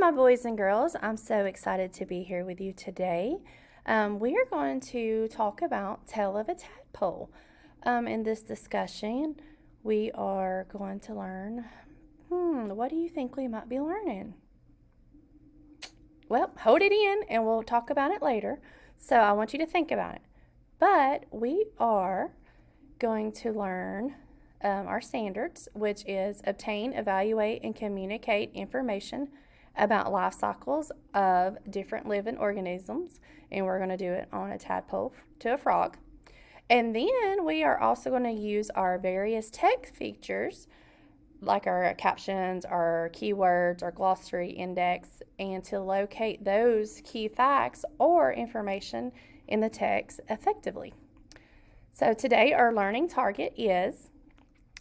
my boys and girls. I'm so excited to be here with you today. We are going to talk about Tale of a Tadpole. In this discussion, we are going to learn, what do you think we might be learning? Well, hold it in and we'll talk about it later. So I want you to think about it. But we are going to learn our standards, which is obtain, evaluate, and communicate information about life cycles of different living organisms. And we're going to do it on a tadpole to a frog. And then we are also going to use our various text features, like our captions, our keywords, our glossary index, and to locate those key facts or information in the text effectively. So today our learning target is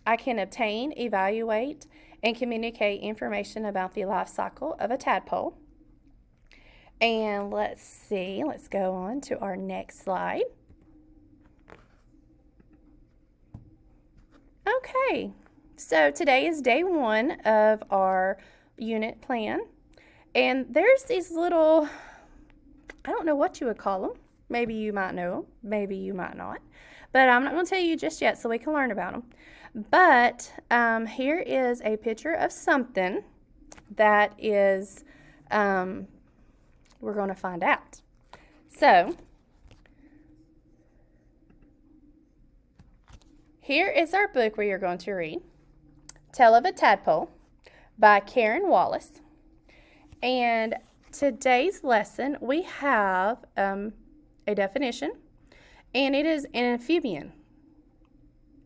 I can obtain, evaluate, and communicate information about the life cycle of a tadpole. And let's go on to our next slide. Okay, so today is day 1 of our unit plan. And there's these little, I don't know what you would call them. Maybe you might know them, maybe you might not. But I'm not going to tell you just yet so we can learn about them. But here is a picture of something that is, we're going to find out. So, here is our book where you're going to read Tale of a Tadpole by Karen Wallace. And today's lesson, we have a definition, and it is an amphibian.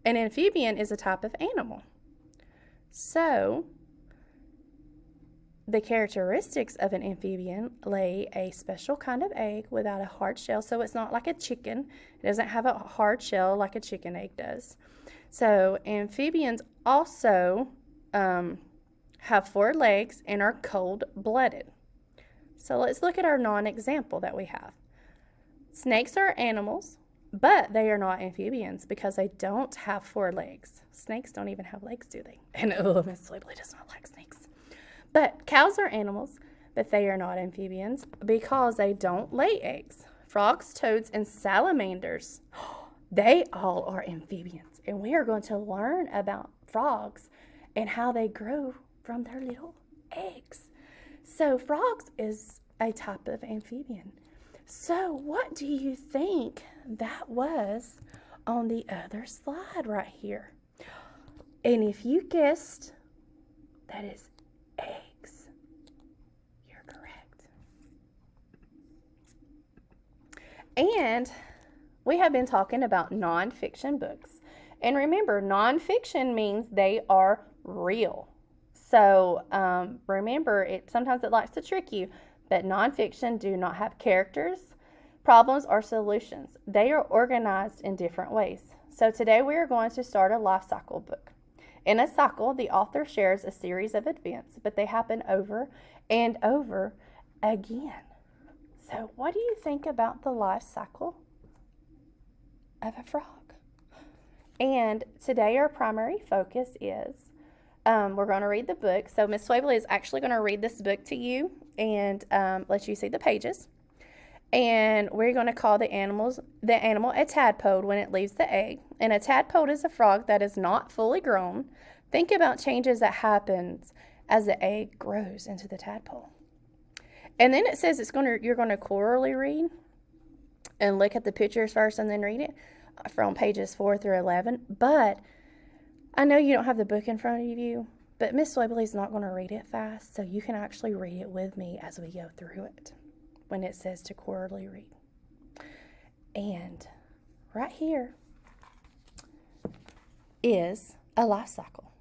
An amphibian is a type of animal. So, the characteristics of an amphibian lay a special kind of egg without a hard shell. So, it's not like a chicken. It doesn't have a hard shell like a chicken egg does. So, amphibians also have 4 legs and are cold-blooded. So, let's look at our non-example that we have. Snakes are animals, but they are not amphibians because they don't have 4 legs. Snakes don't even have legs, do they? And Miss Swibbly does not like snakes. But cows are animals, but they are not amphibians because they don't lay eggs. Frogs, toads, and salamanders, they all are amphibians. And we are going to learn about frogs and how they grow from their little eggs. So frogs is a type of amphibian. So what do you think that was on the other slide right here? And if you guessed that is eggs, you're correct. And we have been talking about nonfiction books. And remember, nonfiction means they are real. So remember, sometimes it likes to trick you. But nonfiction do not have characters, problems, or solutions. They are organized in different ways. So today we are going to start a life cycle book. In a cycle, the author shares a series of events, but they happen over and over again. So what do you think about the life cycle of a frog? And today our primary focus is we're going to read the book. So Miss Swabley is actually going to read this book to you and let you see the pages. And we're going to call the animal a tadpole when it leaves the egg. And a tadpole is a frog that is not fully grown. Think about changes that happens as the egg grows into the tadpole. And then it says you're going to quarterly read and look at the pictures first and then read it from pages 4 through 11. But I know you don't have the book in front of you, but Miss Swabley's not going to read it fast, so you can actually read it with me as we go through it when it says to quarterly read. And right here is a life cycle.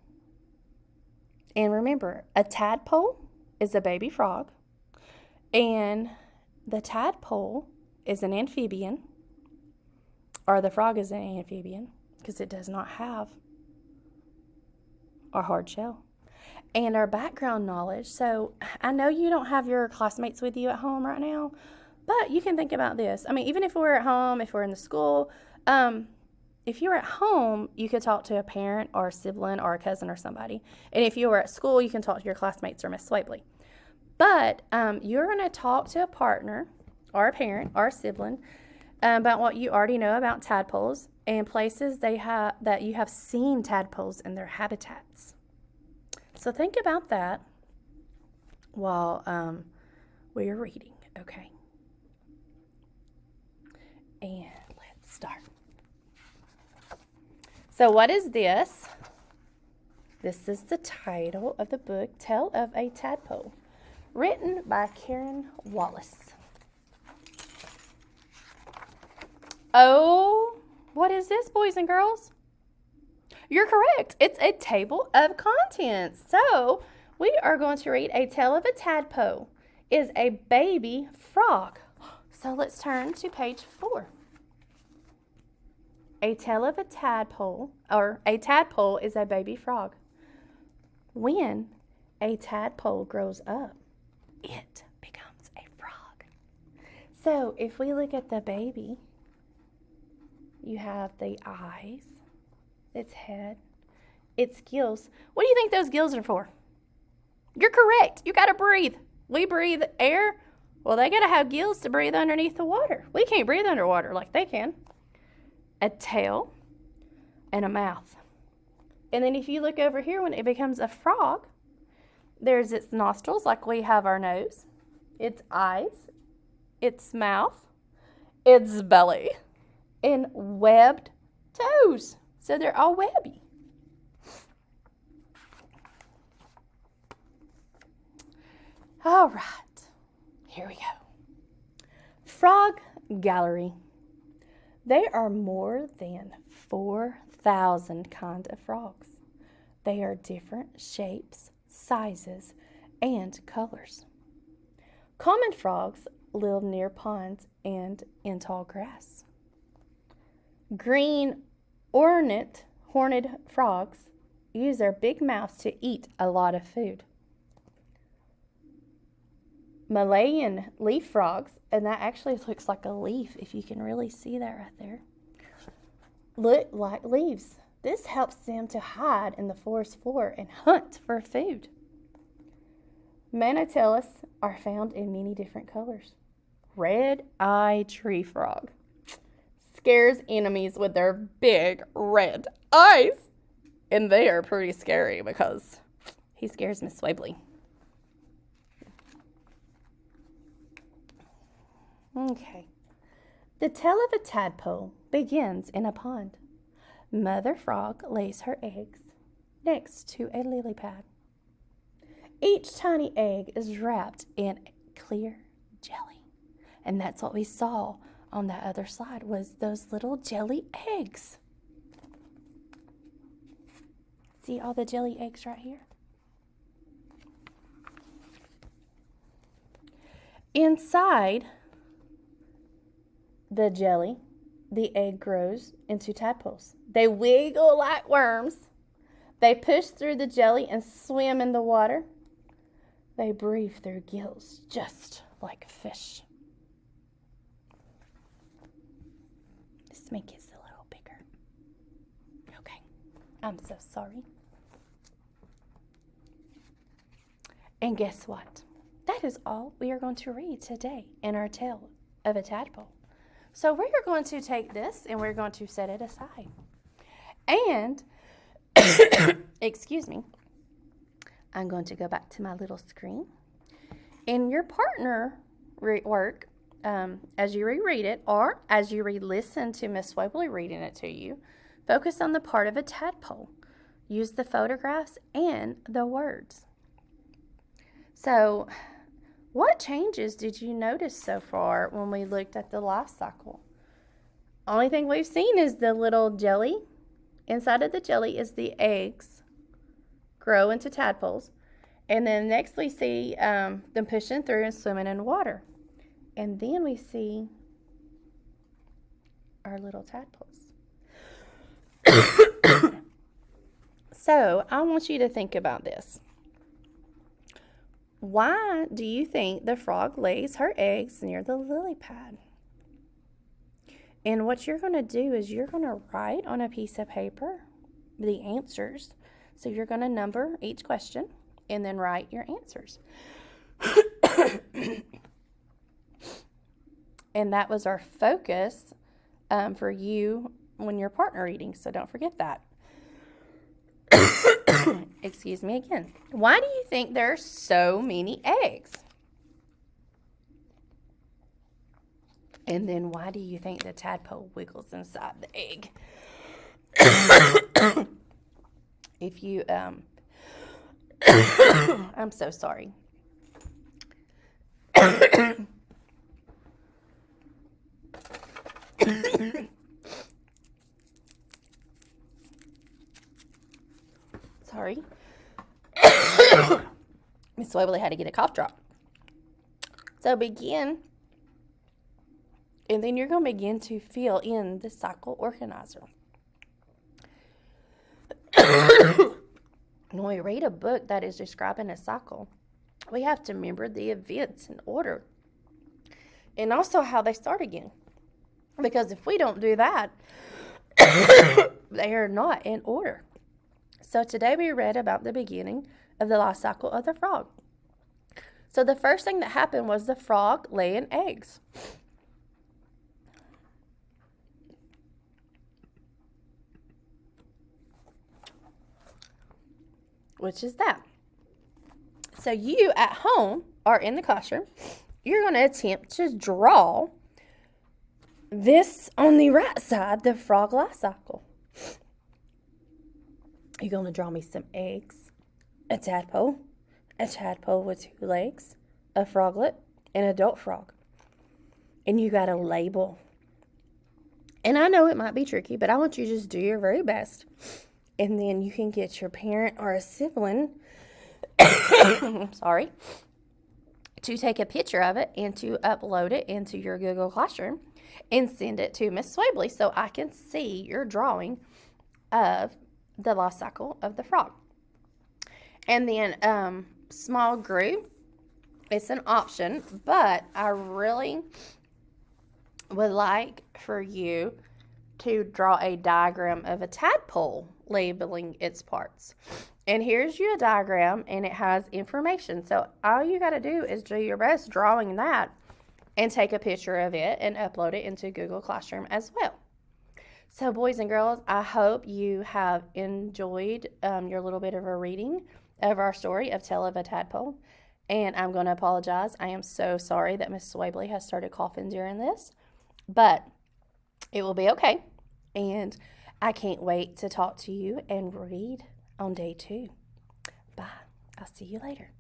And remember, a tadpole is a baby frog, and the tadpole is an amphibian, or the frog is an amphibian, because it does not have a hard shell. And our background knowledge. So I know you don't have your classmates with you at home right now, but you can think about this. I mean, even if we're at home, if we're in the school, if you're at home, you could talk to a parent or a sibling or a cousin or somebody. And if you were at school, you can talk to your classmates or Miss Swabley. But you're going to talk to a partner or a parent or a sibling about what you already know about tadpoles and places that you have seen tadpoles in their habitats. So think about that while we're reading, okay? And let's start. So what is this? This is the title of the book, Tale of a Tadpole, written by Karen Wallace. Oh, what is this, boys and girls? You're correct. It's a table of contents. So we are going to read A Tale of a Tadpole is a baby frog. So let's turn to page 4. A Tale of a Tadpole, or a tadpole is a baby frog. When a tadpole grows up, it becomes a frog. So if we look at the baby, you have the eyes, its head, its gills. What do you think those gills are for? You're correct. You got to breathe. We breathe air. Well, they got to have gills to breathe underneath the water. We can't breathe underwater like they can. A tail and a mouth. And then if you look over here, when it becomes a frog, there's its nostrils like we have our nose, its eyes, its mouth, its belly, and webbed toes. So they're all webby. All right, here we go. Frog Gallery. There are more than 4,000 kinds of frogs. They are different shapes, sizes, and colors. Common frogs live near ponds and in tall grass. Green horned frogs use their big mouths to eat a lot of food. Malayan leaf frogs, and that actually looks like a leaf if you can really see that right there, look like leaves. This helps them to hide in the forest floor and hunt for food. Manatelis are found in many different colors. Red-eyed tree frog scares enemies with their big red eyes. And they are pretty scary because he scares Miss Swabley. Okay. The tale of a tadpole begins in a pond. Mother frog lays her eggs next to a lily pad. Each tiny egg is wrapped in clear jelly. And that's what we saw on that other slide, was those little jelly eggs. See all the jelly eggs right here? Inside the jelly, the egg grows into tadpoles. They wiggle like worms. They push through the jelly and swim in the water. They breathe through gills just like fish. Let's make it a little bigger. Okay, I'm so sorry. And guess what? That is all we are going to read today in our tale of a tadpole. So we're going to take this and we're going to set it aside. And, excuse me, I'm going to go back to my little screen. In your partner work, as you reread it or as you re-listen to Miss Swabley reading it to you, focus on the part of a tadpole. Use the photographs and the words. So, what changes did you notice so far when we looked at the life cycle? Only thing we've seen is the little jelly. Inside of the jelly is the eggs grow into tadpoles. And then next we see them pushing through and swimming in water. And then we see our little tadpoles. So I want you to think about this. Why do you think the frog lays her eggs near the lily pad? And what you're going to do is you're going to write on a piece of paper the answers. So you're going to number each question and then write your answers. And that was our focus for you when you're partner reading, so don't forget that. Excuse me again. Why do you think there are so many eggs? And then why do you think the tadpole wiggles inside the egg? If you, I'm so sorry. Sorry. Miss Waverly had to get a cough drop. So begin, and then you're going to begin to fill in the cycle organizer. When we read a book that is describing a cycle, we have to remember the events in order and also how they start again. Because if we don't do that, they are not in order. So today we read about the beginning of the life cycle of the frog. So the first thing that happened was the frog laying eggs. Which is that. So you at home or in the classroom, you're going to attempt to draw this on the right side, the frog life cycle. You're going to draw me some eggs, a tadpole with 2 legs, a froglet, an adult frog. And you got to label. And I know it might be tricky, but I want you to just do your very best. And then you can get your parent or a sibling, sorry, to take a picture of it and to upload it into your Google Classroom and send it to Miss Swabley so I can see your drawing of the life cycle of the frog. And then small group, it's an option, but I really would like for you to draw a diagram of a tadpole labeling its parts. And here's your diagram, and it has information. So all you got to do is do your best drawing that and take a picture of it and upload it into Google Classroom as well. So boys and girls, I hope you have enjoyed your little bit of a reading of our story of Tale of a Tadpole. And I'm going to apologize. I am so sorry that Miss Swabley has started coughing during this, but it will be okay. And I can't wait to talk to you and read on day 2. Bye. I'll see you later.